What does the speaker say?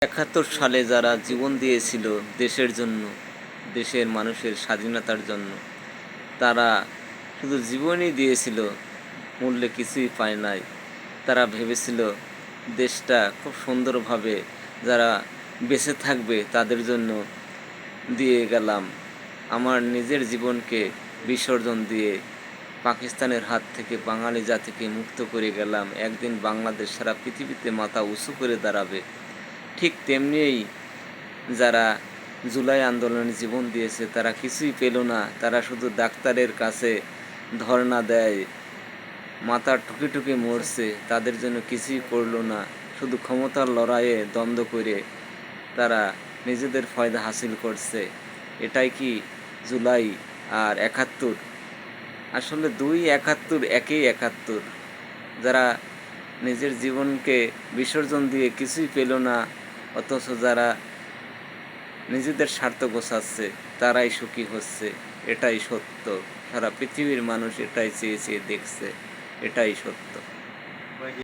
৭১ সালে যারা জীবন দিয়েছিল দেশের জন্য, দেশের মানুষের স্বাধীনতার জন্য, তারা শুধু জীবনই দিয়েছিল, মূল্যে কিছুই পায় নাই। তারা ভেবেছিল দেশটা খুব সুন্দরভাবে যারা বেঁচে থাকবে তাদের জন্য দিয়ে গেলাম। আমার নিজের জীবনকে বিসর্জন দিয়ে পাকিস্তানের হাত থেকে বাঙালি জাতিকে মুক্ত করে গেলাম। একদিন বাংলাদেশ সারা পৃথিবীতে মাথা উঁচু করে দাঁড়াবে। ঠিক তেমনিই যারা জুলাই আন্দোলনে জীবন দিয়েছে তারা কিছুই পেল না। তারা শুধু ডাক্তারের কাছে ধর্ণা দেয়, মাথা ঠুকে ঠুকে মরছে, তাদের জন্য কিছুই করলো না। শুধু ক্ষমতার লড়াইয়ে দ্বন্দ্ব করে তারা নিজেদের ফায়দা হাসিল করছে। এটাই কি জুলাই আর ৭১? আসলে দুই ৭১ একই ৭১। যারা নিজের জীবনকে বিসর্জন দিয়ে কিছুই পেল না, অথচ যারা নিজেদের স্বার্থ গোছাচ্ছে তারাই সুখী হচ্ছে। এটাই সত্য। সারা পৃথিবীর মানুষ এটাই চেয়ে চেয়ে দেখছে। এটাই সত্য।